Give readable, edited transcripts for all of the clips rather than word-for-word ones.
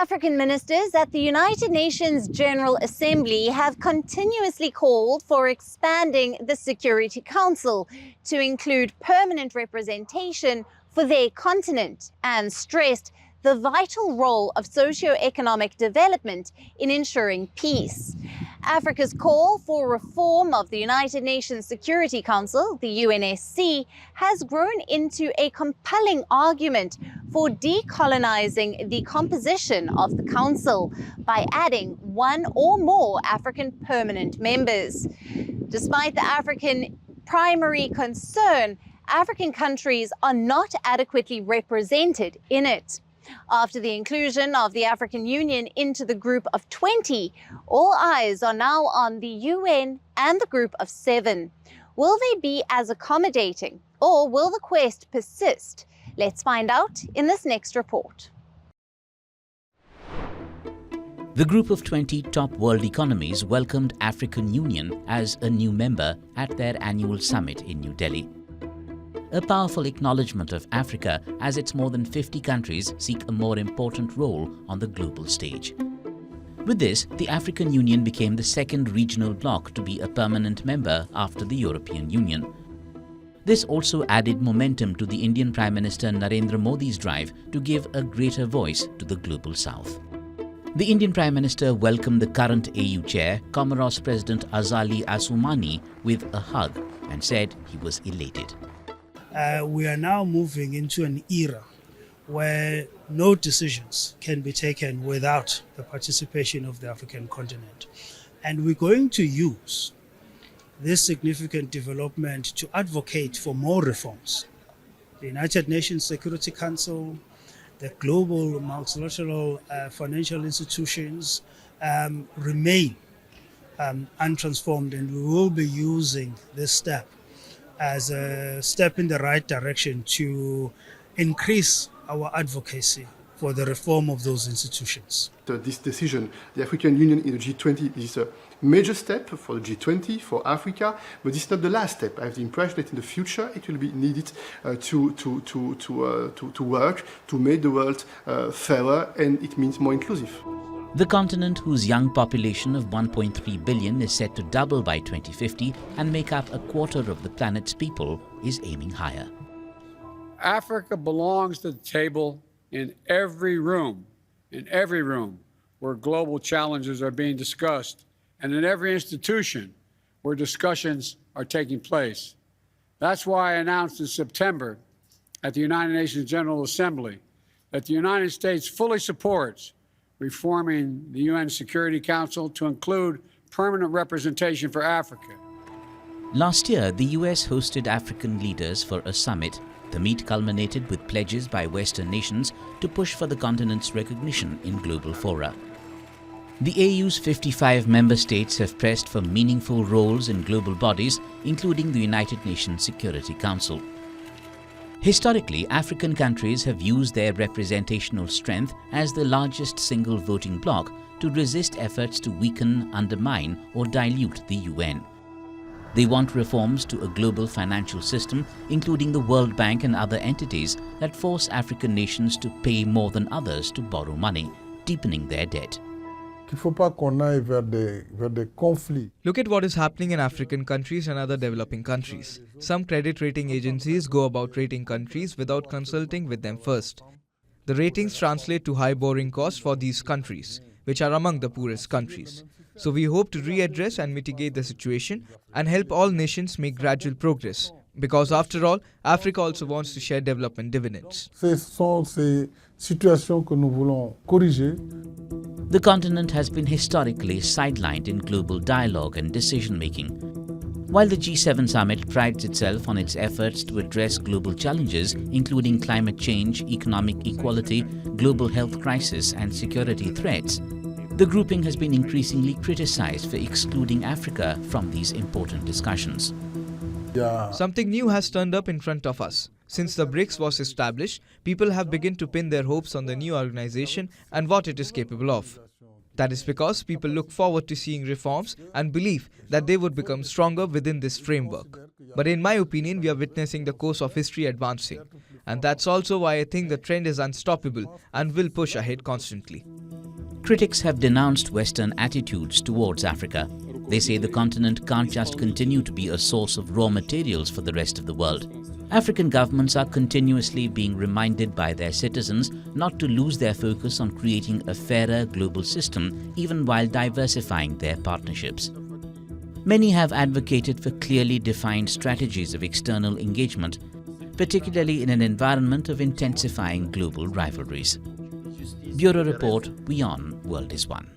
African ministers at the United Nations General Assembly have continuously called for expanding the Security Council to include permanent representation for their continent and stressed the vital role of socio-economic development in ensuring peace. Africa's call for reform of the United Nations Security Council, the UNSC, has grown into a compelling argument for decolonizing the composition of the Council by adding one or more African permanent members. Despite the African primary concern, African countries are not adequately represented in it. After the inclusion of the African Union into the Group of 20, all eyes are now on the UN and the Group of 7. Will they be as accommodating, or will the quest persist? Let's find out in this next report. The Group of 20 top world economies welcomed African Union as a new member at their annual summit in New Delhi. A powerful acknowledgement of Africa as its more than 50 countries seek a more important role on the global stage. With this, the African Union became the second regional bloc to be a permanent member after the European Union. This also added momentum to the Indian Prime Minister Narendra Modi's drive to give a greater voice to the global south. The Indian Prime Minister welcomed the current AU chair, Comoros President Azali Assoumani, with a hug and said he was elated. We are now moving into an era where no decisions can be taken without the participation of the African continent. And we're going to use this significant development to advocate for more reforms. The United Nations Security Council, the global multilateral financial institutions remain untransformed, and we will be using this step as a step in the right direction to increase our advocacy for the reform of those institutions. This decision, the African Union in the G20 is a major step for the G20, for Africa, but it's not the last step. I have the impression that in the future it will be needed to work to make the world fairer, and it means more inclusive. The continent, whose young population of 1.3 billion is set to double by 2050 and make up a quarter of the planet's people, is aiming higher. Africa belongs to the table in every room where global challenges are being discussed, and in every institution where discussions are taking place. That's why I announced in September at the United Nations General Assembly that the United States fully supports reforming the UN Security Council to include permanent representation for Africa. Last year, the US hosted African leaders for a summit. The meet culminated with pledges by Western nations to push for the continent's recognition in global fora. The AU's 55 member states have pressed for meaningful roles in global bodies, including the United Nations Security Council. Historically, African countries have used their representational strength as the largest single voting bloc to resist efforts to weaken, undermine, or dilute the UN. They want reforms to a global financial system, including the World Bank and other entities, that force African nations to pay more than others to borrow money, deepening their debt. Look at what is happening in African countries and other developing countries. Some credit rating agencies go about rating countries without consulting with them first. The ratings translate to high borrowing costs for these countries, which are among the poorest countries. So we hope to readdress and mitigate the situation and help all nations make gradual progress. Because after all, Africa also wants to share development dividends. The continent has been historically sidelined in global dialogue and decision-making. While the G7 summit prides itself on its efforts to address global challenges, including climate change, economic equality, global health crisis, and security threats, the grouping has been increasingly criticized for excluding Africa from these important discussions. Something new has turned up in front of us. Since the BRICS was established, people have begun to pin their hopes on the new organization and what it is capable of. That is because people look forward to seeing reforms and believe that they would become stronger within this framework. But in my opinion, we are witnessing the course of history advancing. And that's also why I think the trend is unstoppable and will push ahead constantly. Critics have denounced Western attitudes towards Africa. They say the continent can't just continue to be a source of raw materials for the rest of the world. African governments are continuously being reminded by their citizens not to lose their focus on creating a fairer global system, even while diversifying their partnerships. Many have advocated for clearly defined strategies of external engagement, particularly in an environment of intensifying global rivalries. Bureau Report, WION World is One.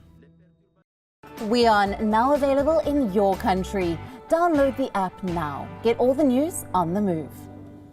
WION, now available in your country. Download the app now. Get all the news on the move.